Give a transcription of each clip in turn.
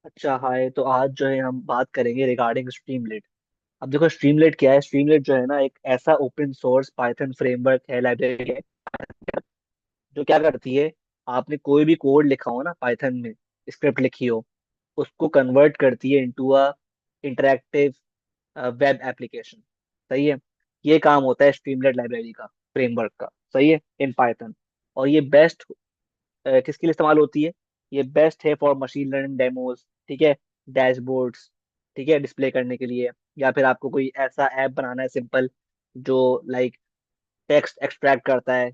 अच्छा हाय, तो आज जो है हम बात करेंगे रिगार्डिंग स्ट्रीमलेट। अब देखो स्ट्रीमलेट क्या है। स्ट्रीमलेट जो है ना एक ऐसा ओपन सोर्स पाइथन फ्रेमवर्क है, लाइब्रेरी है, जो क्या करती है, आपने कोई भी कोड लिखा हो ना पाइथन में, स्क्रिप्ट लिखी हो, उसको कन्वर्ट करती है into a interactive web application. सही है। ये काम होता है स्ट्रीमलेट लाइब्रेरी का, फ्रेमवर्क का। सही है, इन पाइथन। और ये बेस्ट किसके लिए इस्तेमाल होती है? ये बेस्ट है फॉर मशीन लर्निंग डेमोज, ठीक है, डैशबोर्ड्स, ठीक है, डिस्प्ले करने के लिए। या फिर आपको कोई ऐसा ऐप बनाना है सिंपल, जो लाइक टेक्स्ट एक्सट्रैक्ट करता है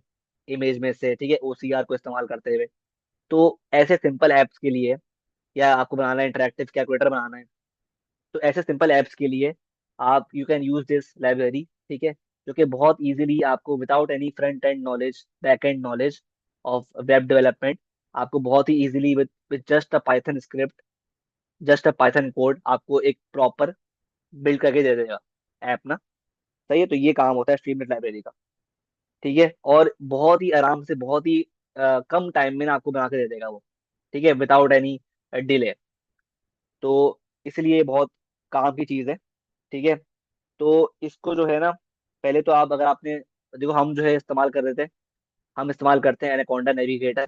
इमेज में से, ठीक है, ओसीआर को इस्तेमाल करते हुए। तो ऐसे सिंपल ऐप्स के लिए, या आपको बनाना है इंटरेक्टिव कैलकुलेटर बनाना है, तो ऐसे सिंपल ऐप्स के लिए आप you can use this library. ठीक है, जो कि बहुत इजीली आपको without any front end knowledge, back end knowledge of web development, आपको बहुत ही easily with just a Python script, just a Python code, आपको एक प्रॉपर बिल्ड करके दे देगा ऐप ना। सही है, तो ये काम होता है स्ट्रीमलेट लाइब्रेरी का। ठीक है, और बहुत ही आराम से, बहुत ही कम टाइम में ना आपको बना के दे देगा वो। ठीक है, विदाउट एनी डिले। तो इसलिए बहुत काम की चीज़ है। ठीक है, तो इसको जो है ना, पहले तो आप, अगर आपने देखो, हम जो है इस्तेमाल कर रहे थे, हम इस्तेमाल करते हैं एनाकोंडा नेविगेटर।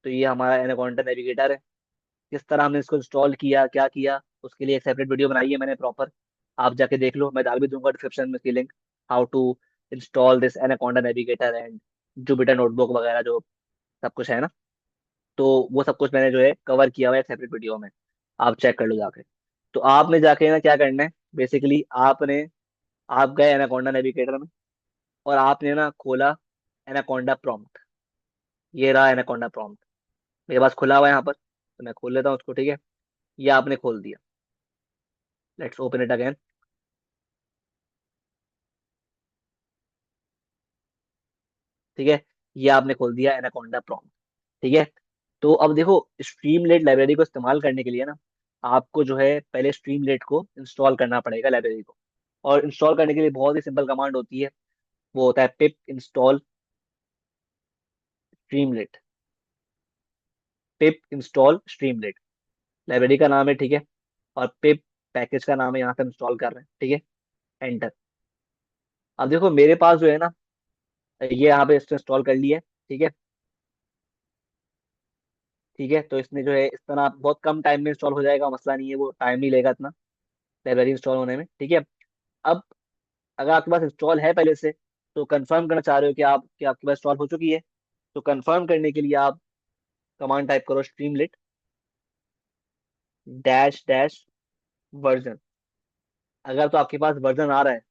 तो ये हमारा एनाकोंडा नेविगेटर है। किस तरह हमने इसको इंस्टॉल किया, क्या किया, उसके लिए एक सेपरेट वीडियो बनाई है मैंने प्रॉपर। आप जाके देख लो, मैं डाल भी दूंगा डिस्क्रिप्शन में इसकी link. How to install this Anaconda Navigator and Jupyter notebook वगैरह, जो सब कुछ है ना, तो वो सब कुछ मैंने जो है कवर किया हुआ है एक सेपरेट वीडियो में। आप चेक कर लो जाके। तो आपने जाके ना क्या करना है, बेसिकली आपने, आप गए एनाकोंडा नेविगेटर में, और आपने ना खोला एनाकोंडा प्रॉम्प्ट। ये रहा एनाकोंडा प्रॉम्प्ट, मेरे पास खुला हुआ है यहाँ पर, तो मैं खोल लेता हूँ उसको। ठीक है, ये आपने खोल दिया। Let's open it again. ठीक है, ये आपने खोल दिया एनाकोंडा प्रॉम्प्ट। ठीक है, तो अब देखो, स्ट्रीमलेट लाइब्रेरी को इस्तेमाल करने के लिए ना, आपको जो है पहले स्ट्रीमलेट को इंस्टॉल करना पड़ेगा, लाइब्रेरी को। और इंस्टॉल करने के लिए बहुत ही सिंपल कमांड होती है, वो होता है पिप इंस्टॉल स्ट्रीमलेट। पिप इंस्टॉल स्ट्रीमलेट लाइब्रेरी का नाम है। ठीक है, और पिप पैकेज का नाम है, यहाँ से इंस्टॉल कर रहे हैं। ठीक है, एंटर। अब देखो मेरे पास जो है ना, ये यहाँ पे इसको इंस्टॉल कर लिया है। ठीक है, ठीक है, तो इसने जो है इस तरह बहुत कम टाइम में इंस्टॉल हो जाएगा, मसला नहीं है, वो टाइम नहीं लेगा इतना लाइब्रेरी इंस्टॉल होने में। ठीक है, अब अगर आपके पास इंस्टॉल है पहले से, तो कंफर्म करना चाह रहे हो कि आपके पास इंस्टॉल हो चुकी है, तो कंफर्म करने के लिए आप कमांड टाइप करो, स्ट्रीमलेट डैश डैश वर्जन। अगर तो आपके पास वर्जन आ रहा है,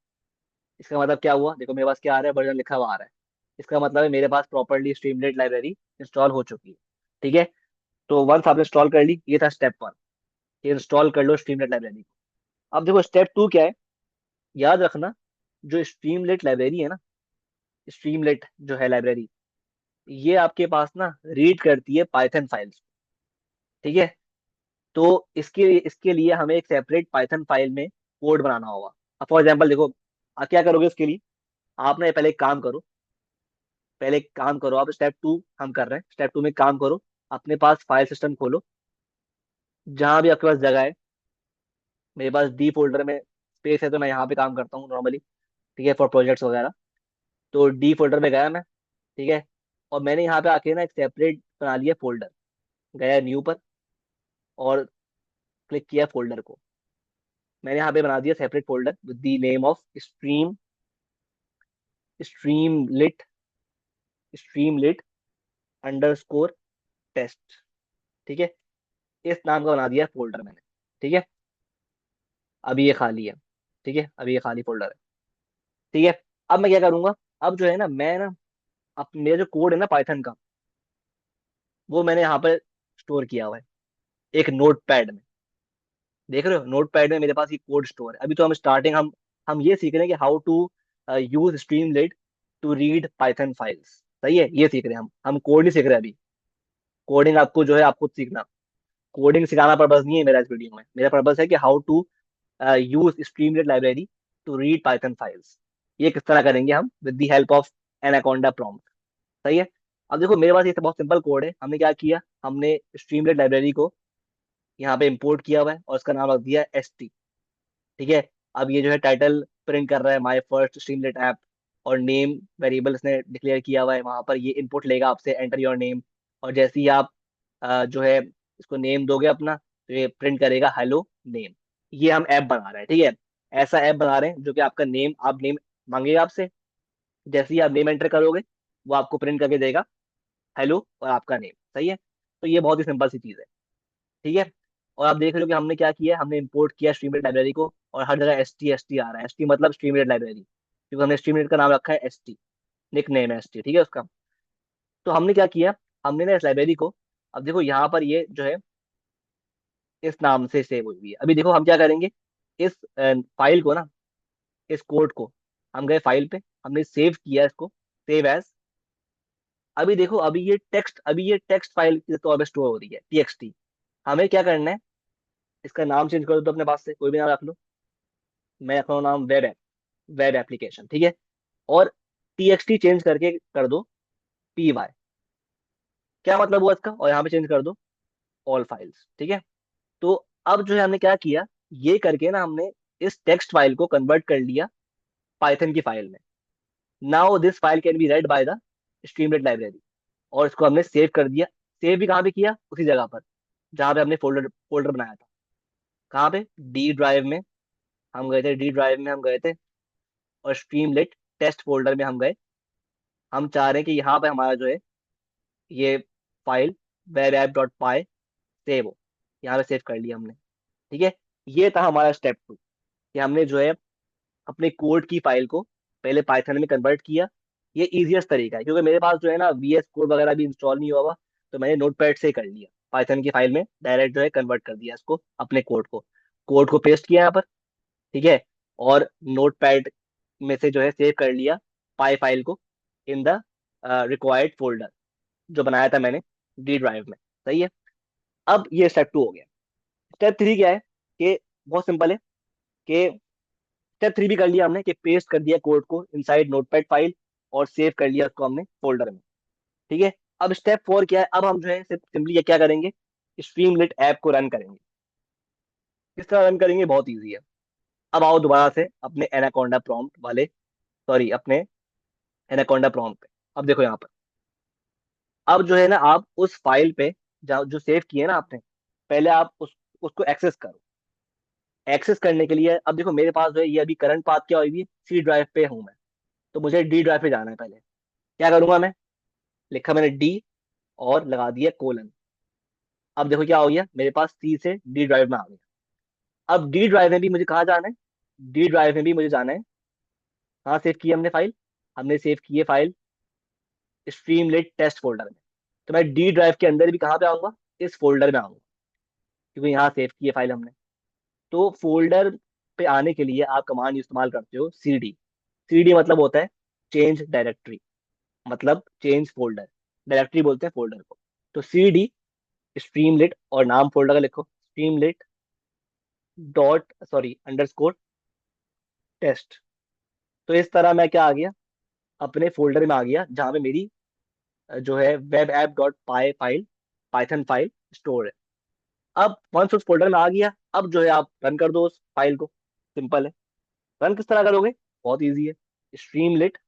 इसका मतलब क्या हुआ, देखो मेरे पास क्या आ रहा है, वर्जन लिखा हुआ आ रहा है। इसका मतलब है मेरे पास प्रॉपरली स्ट्रीमलेट लाइब्रेरी इंस्टॉल हो चुकी है। ठीक है, तो वंस आपने इंस्टॉल कर ली, ये था स्टेप वन, ये इंस्टॉल कर लो स्ट्रीमलेट लाइब्रेरी को। अब देखो स्टेप टू क्या है, याद रखना, जो स्ट्रीमलेट लाइब्रेरी है ना, स्ट्रीमलेट जो है लाइब्रेरी, ये आपके पास ना रीड करती है पाइथन फाइल्स। ठीक है, तो इसके लिए हमें एक सेपरेट पाइथन फाइल में कोड बनाना होगा। अब फॉर एग्जाम्पल देखो, आप क्या करोगे उसके लिए, आप ना पहले एक काम करो, पहले एक काम करो, आप स्टेप टू हम कर रहे हैं, स्टेप टू में काम करो, अपने पास फाइल सिस्टम खोलो, जहां भी आपके पास जगह है। मेरे पास डी फोल्डर में स्पेस है, तो मैं यहाँ पे काम करता हूँ नॉर्मली। ठीक है, फॉर प्रोजेक्ट्स वगैरह। तो डी फोल्डर में गया मैं। ठीक है, और मैंने यहाँ पे आके ना एक सेपरेट बना लिया फोल्डर, गया न्यू पर, और क्लिक किया फोल्डर को। मैंने यहाँ पे बना दिया separate folder with the name of streamlit streamlit underscore test. ठीक है, इस नाम का बना दिया फोल्डर मैंने। ठीक है, अभी ये खाली है। ठीक है, अभी ये खाली फोल्डर है। ठीक है, अब मैं क्या करूंगा, अब जो है ना, मैं ना, अब मेरा जो कोड है ना पाइथन का, वो मैंने यहाँ पर स्टोर किया हुआ है एक नोट पैड में। देख रहे हो, नोट पैड में मेरे पास ये कोड स्टोर है। अभी तो हम स्टार्टिंग, हम ये सीख रहे हैं कि how to use Streamlit to read Python files. सही है, ये सीख रहे हैं हम कोड नहीं सीख रहे अभी। कोडिंग आपको जो है आपको सीखना, कोडिंग सिखाना पर्पज नहीं है मेरा इस वीडियो में। मेरा पर्पज है कि how to use Streamlit library to read Python files. ये किस तरह करेंगे हम, with the help of Anaconda prompt. सही है, अब देखो मेरे पास ये तो बहुत सिंपल कोड है। हमने क्या किया, हमने स्ट्रीमलेट लाइब्रेरी को यहाँ पे इंपोर्ट किया हुआ है और उसका नाम रख दिया एस टी। ठीक है। अब ये जो है टाइटल प्रिंट कर रहा है माय फर्स्ट स्ट्रीमलेट ऐप, और नेम वेरिएबल इसने डिक्लेयर किया हुआ है, वहां पर ये इनपुट लेगा आपसे, एंटर योर नेम। और जैसे ही आप जो है इसको नेम दोगे अपना, तो ये प्रिंट करेगा हेलो नेम। ये हम ऐप बना रहे हैं, ठीक है। ऐसा ऐप बना रहे हैं जो कि आपका नेम, आप नेम मांगेगा आपसे, जैसे ही आप नेम एंटर करोगे वो आपको प्रिंट करके देगा हेलो और आपका नेम। सही है। तो ये बहुत ही सिंपल सी चीज है। ठीक है। और आप देख रहे हो कि हमने क्या किया, हमने इंपोर्ट किया स्ट्रीमरेट लाइब्रेरी को, और हर जगह एस टी आ रहा है। एस टी मतलब स्ट्रीमरेट लाइब्रेरी, क्योंकि हमने स्ट्रीमरेट का नाम रखा है एस टी, निक नेम है एस टी, ठीक है उसका। तो हमने क्या किया, हमने ना इस लाइब्रेरी को, अब देखो यहाँ पर ये जो है इस नाम से सेव हुई हुई है। अभी देखो हम क्या करेंगे, इस फाइल को ना, इस कोड को, हम गए फाइल पे, हमने सेव किया इसको, सेव एज। अभी देखो, अभी ये टेक्स्ट फाइल के तौर पे स्टोर हो रही है, टीएक्सटी। हमें क्या करना है, इसका नाम चेंज कर दो तो अपने पास से कोई भी नाम रख लो। मैं रख रहा हूँ नाम वेब, वेब एप्लीकेशन, ठीक है। और टीएक्सटी चेंज करके कर दो पी वाई। क्या मतलब हुआ इसका, और यहाँ पे चेंज कर दो ऑल फाइल्स, ठीक है। तो अब जो है हमने क्या किया, ये करके ना हमने इस टेक्स्ट फाइल को कन्वर्ट कर लिया पाइथन की फाइल में। Now this file can be red by the Streamlit library. और इसको हमने सेव कर दिया। सेव भी कहाँ पे किया, उसी जगह पर जहाँ पे हमने फोल्डर फोल्डर बनाया था। कहाँ पे, डी ड्राइव में। हम गए थे, डी ड्राइव में हम गए थे, और स्ट्रीमलेट टेस्ट फोल्डर में हम गए। हम चाह रहे हैं कि यहाँ पे हमारा जो है ये फाइल वेब ऐप डॉट पाई सेव हो। यहाँ पे सेव कर लिया हमने। ठीक है। ये था हमारा स्टेप 2, कि हमने जो है अपने कोड की फाइल को पहले पाइथन में कन्वर्ट किया। ये इजीएस्ट तरीका है, क्योंकि मेरे पास जो है ना वीएस कोड वगैरह भी इंस्टॉल नहीं हुआ हुआ, तो मैंने नोटपैड से ही कर लिया, पाइथन की फाइल में डायरेक्ट जो है कन्वर्ट कर दिया इसको, अपने कोड को पेस्ट किया यहाँ पर। ठीक है। और नोटपैड में से जो है सेव कर लिया पाई फाइल को इन द रिक्वायर्ड फोल्डर जो बनाया था मैंने डी ड्राइव में। सही है। अब ये स्टेप 2 हो गया। स्टेप 3 क्या है, कि बहुत सिंपल है, कि स्टेप 3 भी कर लिया हमने, कि पेस्ट कर दिया कोड को इनसाइड नोटपैड फाइल, और सेव कर लिया उसको हमने फोल्डर में। ठीक है। अब स्टेप 4 क्या है, अब हम जो है सिंपली क्या करेंगे, स्ट्रीमलेट ऐप को रन करेंगे। किस तरह रन करेंगे, बहुत ईजी है। अब आओ दोबारा से अपने एनाकोंडा प्रॉम्प्ट वाले, सॉरी अपने एनाकोंडा प्रॉम्प्ट पे। अब देखो यहाँ पर, अब जो है ना आप उस फाइल पे जो सेव किए ना आपने, पहले आप उसको एक्सेस करो। एक्सेस करने के लिए अब देखो मेरे पास जो है ये अभी करंट पाथ क्या हुई है, सी ड्राइव पे हूँ मैं, तो मुझे डी ड्राइव पे जाना है पहले। क्या करूंगा मैं, लिखा मैंने डी और लगा दिया कोलन। अब देखो क्या हो गया, मेरे पास सी से डी ड्राइव में आ गया। अब डी ड्राइव में भी मुझे कहाँ जाना है, डी ड्राइव में भी मुझे जाना है, कहाँ सेव की हमने फाइल, हमने सेव की है फाइल स्ट्रीमलेट टेस्ट फोल्डर में। तो मैं डी ड्राइव के अंदर भी कहाँ पे आऊंगा, इस फोल्डर में आऊंगा, क्योंकि यहाँ सेव की है फाइल हमने। तो फोल्डर पे आने के लिए आप कमांड इस्तेमाल करते हो सी डी। सी डी मतलब होता है चेंज डायरेक्टरी, मतलब चेंज फोल्डर, डायरेक्टरी बोलते हैं फोल्डर को। तो सी डी स्ट्रीमलेट, और नाम फोल्डर का लिखो Streamlit dot sorry underscore test. तो इस तरह मैं क्या आ गया, अपने फोल्डर में आ गया जहां पे मेरी जो है वेब ऐप डॉट पाई फाइल, पाइथन फाइल स्टोर है। अब वंस उस फोल्डर में आ गया, अब जो है आप रन कर दो उस फाइल को। सिंपल है। रन किस तरह करोगे, बहुत इजी है। स्ट्रीमलेट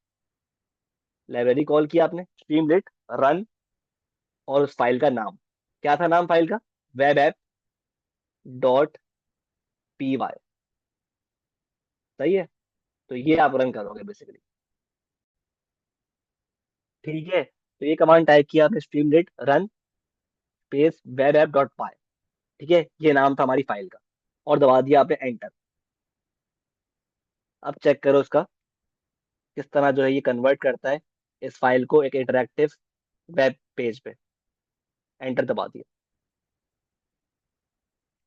लाइब्रेरी कॉल किया आपने, स्ट्रीमलेट रन, और उस फाइल का नाम क्या था, नाम फाइल का web app dot P Y. सही है। तो ये आप रन करोगे बेसिकली। ठीक है। तो ये कमांड टाइप किया आपने, streamlit run space web app dot py. ठीक है, ये नाम था हमारी फाइल का, और दबा दिया आपने एंटर। अब चेक करो उसका किस तरह जो है ये कन्वर्ट करता है इस फाइल को एक इंटरेक्टिव वेब पेज पे। एंटर दबा दिया।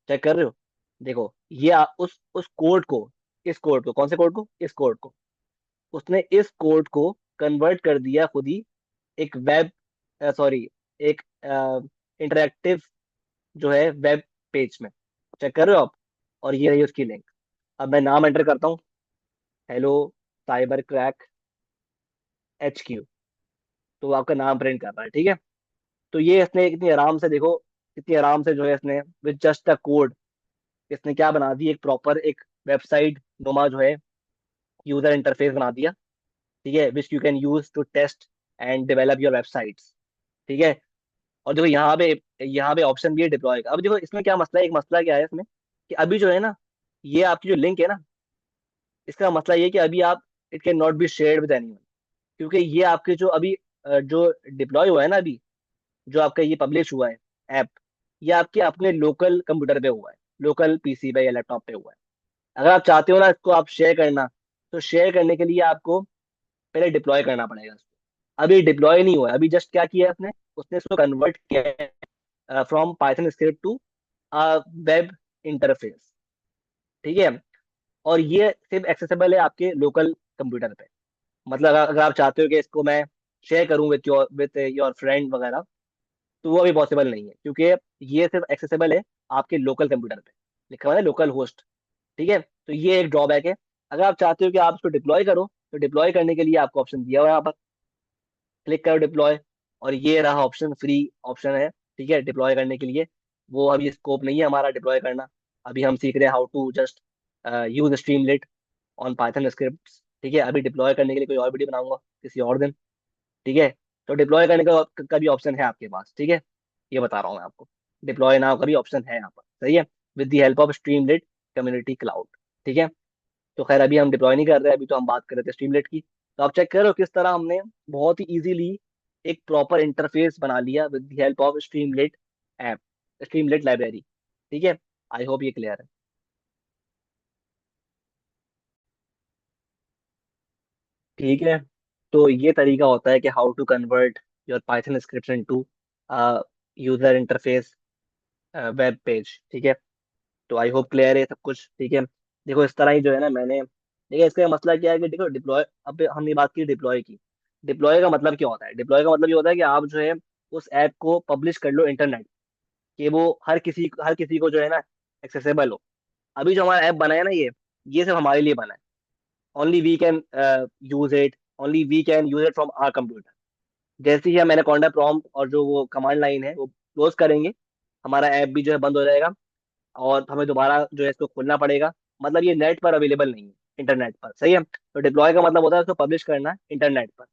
चेक कर रहे हो, देखो ये उस कोड को, इस कोड को, कौन से कोड को, इस कोड को, उसने इस कोड को कन्वर्ट कर दिया खुद ही एक वेब, सॉरी एक इंटरेक्टिव जो है वेब पेज में। चेक कर रहे हो आप, और ये रही उसकी लिंक। अब मैं नाम एंटर करता हूँ, हेलो साइबर क्रैक HQ। तो वो आपका नाम प्रिंट कर रहा है, ठीक है। तो ये इसने इतनी आराम से देखो कितनी आराम से जो है इसने विद जस्ट अ कोड इसने क्या बना दी, एक प्रॉपर एक वेबसाइट नुमा जो है यूजर इंटरफेस बना दिया। ठीक है, which you can use to test and develop your websites. ठीक है। और देखो यहाँ पे ऑप्शन भी है डिप्लॉय का। अब देखो इसमें क्या मसला है, एक मसला क्या है इसमें कि अभी जो है ना, ये आपकी जो लिंक है ना, इसका मसला ये है कि अभी आप it can not be shared with anyone, क्योंकि ये आपके जो अभी जो डिप्लॉय हुआ है ना अभी, जो आपका ये पब्लिश हुआ है ऐप, ये आपके अपने लोकल कंप्यूटर पे हुआ है, लोकल पीसी पे या लैपटॉप पे हुआ है। अगर आप चाहते हो ना इसको आप शेयर करना, तो शेयर करने के लिए आपको पहले डिप्लॉय करना पड़ेगा इसको। अभी डिप्लॉय नहीं हुआ है, अभी जस्ट क्या किया है उसने, उसने इसको कन्वर्ट किया है from Python script to web interface. ठीक है। और ये सिर्फ एक्सेसिबल है आपके लोकल कंप्यूटर पे। मतलब अगर आप चाहते हो कि इसको मैं शेयर करूं विद योर फ्रेंड वगैरह, तो वो अभी पॉसिबल नहीं है, क्योंकि ये सिर्फ एक्सेसिबल है आपके लोकल कंप्यूटर पे, लिखा हुआ है लोकल होस्ट। ठीक है, तो ये एक ड्रॉबैक है। अगर आप चाहते हो कि आप इसको डिप्लॉय करो, तो डिप्लॉय करने के लिए आपको ऑप्शन दिया हुआ है यहाँ पर, क्लिक करो डिप्लॉय। और ये रहा ऑप्शन, फ्री ऑप्शन है। ठीक है, डिप्लॉय करने के लिए वो अभी स्कोप नहीं है हमारा डिप्लॉय करना। अभी हम सीख रहे हैं how to just use Streamlit on Python script. ठीक है, अभी डिप्लॉय करने के लिए कोई और वीडियो बनाऊंगा किसी और दिन। ठीक है, तो डिप्लॉय करने का भी ऑप्शन है आपके पास। ठीक है, ये बता रहा हूँ मैं आपको, डिप्लॉय नाउ का भी ऑप्शन है यहाँ पर। सही है, with the help of Streamlit community cloud. ठीक है, तो खैर अभी हम डिप्लॉय नहीं कर रहे, अभी तो हम बात कर रहे थे स्ट्रीमलेट की। तो आप चेक करो किस तरह हमने बहुत ही इजीली एक प्रॉपर इंटरफेस बना लिया with the help of Streamlit app, Streamlit library. ठीक है, आई होप ये क्लियर है। ठीक है, तो ये तरीका होता है कि how to convert your Python script into user interface web page. ठीक है, तो आई होप क्लियर है सब कुछ। ठीक है, देखो इस तरह ही जो है ना मैंने, देखिए इसका मसला क्या है कि देखो डिप्लॉय, अब हमने बात की डिप्लॉय की। डिप्लॉय का मतलब क्या होता है, डिप्लॉय का मतलब ये होता है कि आप जो है उस ऐप को पब्लिश कर लो इंटरनेट, कि वो हर किसी को जो है ना एक्सेसिबल हो। अभी जो हमारा ऐप बना है ना, ये सिर्फ हमारे लिए बना है। Only we can use it, only we can use it from our computer. जैसे ही हम एनाकोंडा प्रॉम्प्ट और जो वो कमांड लाइन है वो क्लोज करेंगे, हमारा ऐप भी जो है बंद हो जाएगा, और हमें दोबारा जो है इसको खोलना पड़ेगा। मतलब ये नेट पर अवेलेबल नहीं है, इंटरनेट पर। सही है, तो डिप्लॉय का मतलब होता है उसको पब्लिश करना इंटरनेट पर।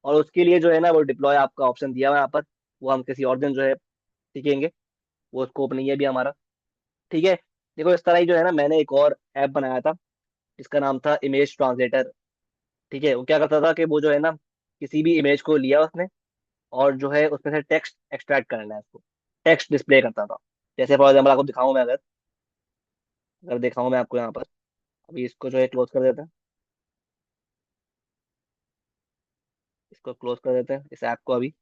और उसके लिए जो है ना वो डिप्लॉय आपका ऑप्शन दिया हुआ है यहाँ पर, वो हम किसी और दिन जो है सीखेंगे, वो स्कोप नहीं है अभी हमारा। ठीक है, देखो इस तरह ही जो है ना मैंने एक और ऐप बनाया था, जिसका नाम था इमेज ट्रांसलेटर। ठीक है, वो क्या करता था कि वो जो है ना किसी भी इमेज को लिया उसने, और जो है उसमें से टेक्स्ट एक्सट्रैक्ट करना है उसको, टेक्स्ट डिस्प्ले करता था। जैसे फॉर एग्जाम्पल आपको दिखाऊं मैं, अगर अगर दिखाऊं मैं आपको यहाँ पर, अभी इसको जो है क्लोज कर देते हैं, इसको क्लोज कर देते हैं इस ऐप को अभी।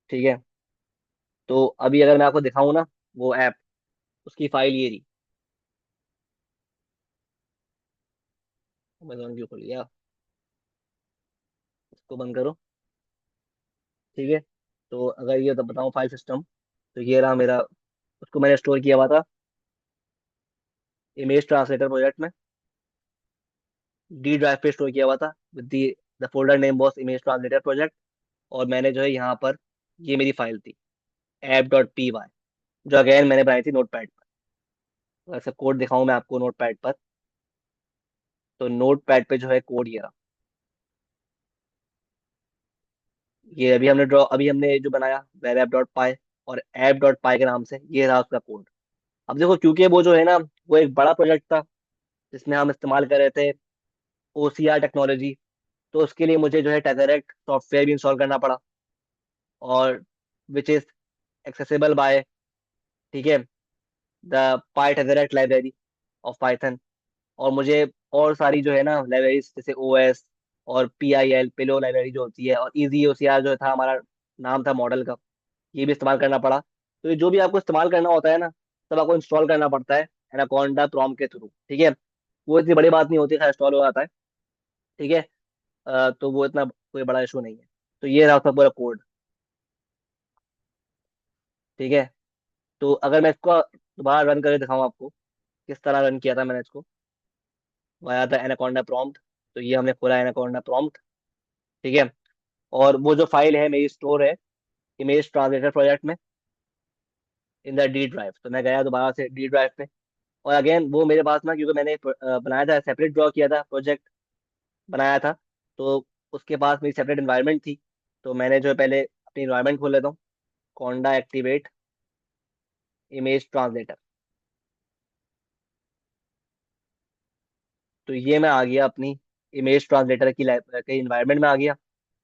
ठीक है, तो अभी अगर मैं आपको दिखाऊं ना वो ऐप, उसकी फाइल ये रही। अमेजोन की खोल लिया, इसको बंद करो। ठीक है, तो अगर ये तो बताऊं फाइल सिस्टम, तो ये रहा मेरा, उसको मैंने स्टोर किया हुआ था इमेज ट्रांसलेटर प्रोजेक्ट में, डी ड्राइव पे स्टोर किया हुआ था with the, the folder name was image translator project. और मैंने जो है यहाँ पर, ये मेरी फाइल थी app.py, जो अगेन मैंने बनाई थी नोटपैड पर। वैसे कोड दिखाऊं मैं आपको नोटपैड पर, तो नोटपैड पे जो है कोड ये रहा। ये अभी हमने जो बनाया वेब ऐप डॉट पाई, और ऐप डॉट पाई के नाम से ये रहा उसका कोड। अब देखो क्योंकि वो जो है ना वो एक बड़ा प्रोजेक्ट था, जिसमें हम इस्तेमाल कर रहे थे ओसीआर टेक्नोलॉजी, तो उसके लिए मुझे जो है टेजरेक्ट सॉफ्टवेयर भी इंस्टॉल करना पड़ा, और विच इज एक्सेसिबल बाय, ठीक है, the pytesseract library of Python. और मुझे और सारी जो है ना लाइब्रेरीज जैसे ओएस और PIL पिलो लाइब्रेरी जो होती है, और इजी ओसीआर जो था हमारा नाम था मॉडल का, ये भी इस्तेमाल करना पड़ा। तो ये जो भी आपको इस्तेमाल करना होता है ना, सब आपको इंस्टॉल करना पड़ता है एनाकोंडा प्रॉम के थ्रू। ठीक है, वो इतनी बड़ी बात नहीं होती है, इंस्टॉल हो जाता है। ठीक है, तो वो इतना कोई बड़ा इशू नहीं है। तो ये रहा उसका पूरा कोड। ठीक है, तो अगर मैं इसको दोबारा रन करके दिखाऊं आपको किस तरह रन किया था मैंने इसको, वो आया था एनाकोंडा प्रॉम्प्ट। तो ये हमने खोला एनाकोंडा प्रॉम्प्ट। ठीक है, और वो जो फाइल है मेरी स्टोर है इमेज ट्रांसलेटर प्रोजेक्ट में। In the D drive. तो मैं गया दोबारा से डी ड्राइव पे, और अगेन वो मेरे पास ना, क्योंकि मैंने बनाया था, सेपरेट ड्रॉ किया था, प्रोजेक्ट बनाया था, तो उसके पास मेरी सेपरेट इन्वायरमेंट थी। तो मैंने जो है पहले अपनी इन्वायरमेंट खोल लेता हूँ, कॉन्डा एक्टिवेट इमेज ट्रांसलेटर। तो ये मैं आ गया अपनी इमेज ट्रांसलेटर की के इन्वायरमेंट में आ गया।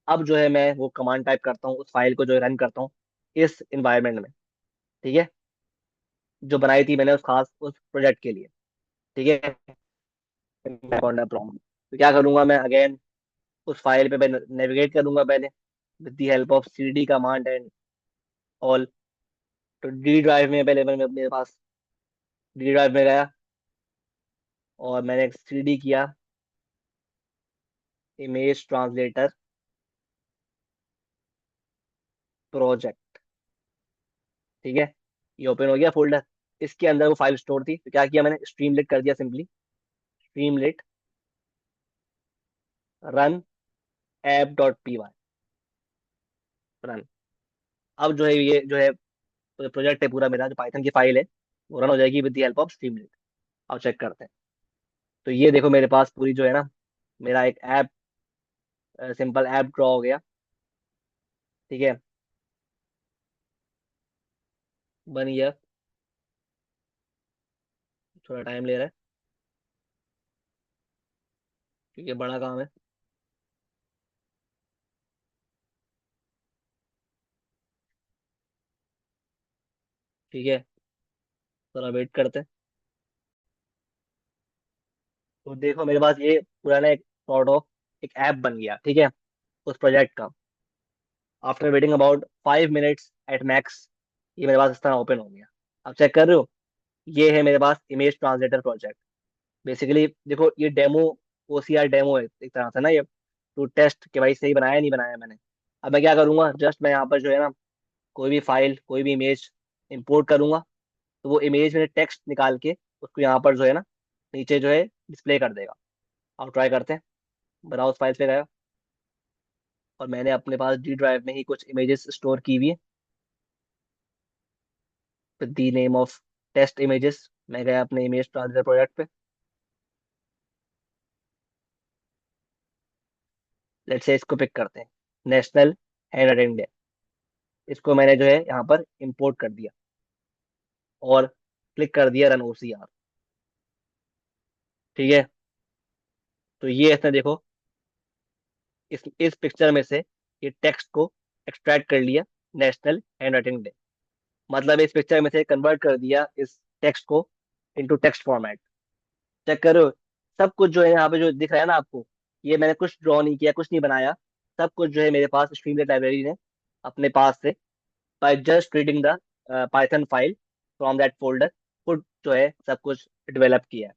अब जो है मैं वो कमांड टाइप करता हूँ, उस फाइल को जो रन करता हूँ इस इन्वायरमेंट में, ठीक है, जो बनाई थी मैंने उस खास उस प्रोजेक्ट के लिए, ठीक है। कॉन्डा प्रॉम्प्ट, तो क्या करूंगा मैं, अगेन उस फाइल पे मैं नेविगेट करूंगा पहले with the help of cd command and all. तो डी ड्राइव में पहले मैं मेरे पास डी ड्राइव में गया, और मैंने cd किया इमेज ट्रांसलेटर प्रोजेक्ट, ठीक है। ये ओपन हो गया फोल्डर, इसके अंदर वो फाइल स्टोर थी। तो क्या किया मैंने, स्ट्रीमलेट कर दिया simply, Streamlit run app dot P Y, run. अब जो है ये जो है प्रोजेक्ट है पूरा मेरा, जो पाइथन की फाइल है वो रन हो जाएगी with the help of Streamlit. अब चेक करते हैं। तो ये देखो मेरे पास पूरी जो है ना, मेरा एक ऐप, सिंपल ऐप ड्रॉ हो गया, ठीक है। बन गया, थोड़ा टाइम ले रहा है क्योंकि बड़ा काम है, ठीक है। थोड़ा वेट करते हैं। तो देखो मेरे पास ये पुराना एक सॉर्ट ऑफ एक ऐप बन गया, ठीक है, उस प्रोजेक्ट का। After waiting about 5 minutes at max, ये मेरे पास इस तरह ओपन हो गया। अब चेक कर रहे हो, ये है मेरे पास इमेज ट्रांसलेटर प्रोजेक्ट। बेसिकली देखो ये डेमो, ओसीआर डेमो है एक तरह से ना ये, टू टेस्ट कि भाई सही बनाया नहीं बनाया मैंने। अब मैं क्या करूंगा, जस्ट मैं यहाँ पर जो है ना, कोई भी फाइल कोई भी इमेज इंपोर्ट करूंगा, तो वो इमेज में टेक्स्ट निकाल के उसको यहाँ पर जो है ना नीचे जो है डिस्प्ले कर देगा। अब ट्राई करते हैं। ब्राउज फाइल्स पे गया, और मैंने अपने पास डी ड्राइव में ही कुछ इमेजेस स्टोर की हुई है with the name of test images. मैं गया अपने इमेज ट्रांसलेटर प्रोजेक्ट पे, लेट्स से इसको पिक करते हैं, नेशनल हैंड राइटिंग डे। इसको मैंने जो है यहाँ पर इंपोर्ट कर दिया, और क्लिक कर दिया रन ओसीआर, ठीक है। तो ये इसने देखो इस पिक्चर में से ये टेक्स्ट को एक्सट्रैक्ट कर लिया, नेशनल हैंड राइटिंग डे, मतलब इस पिक्चर में से कन्वर्ट कर दिया इस टेक्स्ट को इनटू टेक्स्ट फॉर्मेट। चेक करो, सब कुछ जो है यहाँ पे जो दिख रहा है ना आपको, ये मैंने कुछ ड्रॉ नहीं किया, कुछ नहीं बनाया, सब कुछ जो है मेरे पास स्ट्रीमलेट लाइब्रेरी ने अपने पास से, by just reading the Python file from that folder, खुद जो है सब कुछ डेवलप किया है।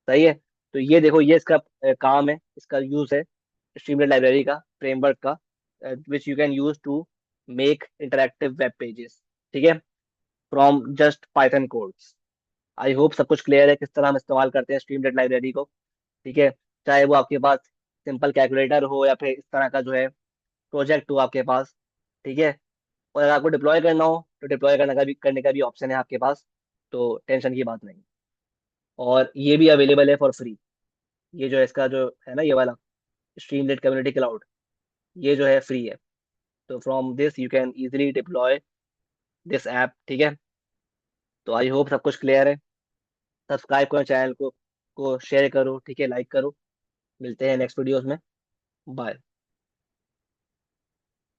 सही है। तो ये देखो ये इसका काम है, इसका यूज है स्ट्रीमलाइट लाइब्रेरी का, फ्रेमवर्क का, which you can use to make interactive web pages, ठीक है, from just Python codes. I hope सब कुछ क्लियर है किस तरह हम इस्तेमाल करते हैं स्ट्रीमलाइट लाइब्रेरी को, ठीक है। चाहे वो आपके पास सिंपल कैलकुलेटर हो, या फिर इस तरह का जो है प्रोजेक्ट हो आपके पास, ठीक है। और अगर आपको डिप्लॉय करना हो तो डिप्लॉय करने का भी ऑप्शन है आपके पास, तो टेंशन की बात नहीं। और ये भी अवेलेबल है फॉर फ्री, ये जो है इसका जो है ना ये वाला स्ट्रीमलेट कम्युनिटी क्लाउड, ये जो है फ्री है। तो from this you can easily deploy this app, ठीक है। तो आई होप सब कुछ क्लियर है। सब्सक्राइब करो चैनल को शेयर करो, ठीक है, लाइक करो। मिलते हैं नेक्स्ट वीडियोस में। बाय।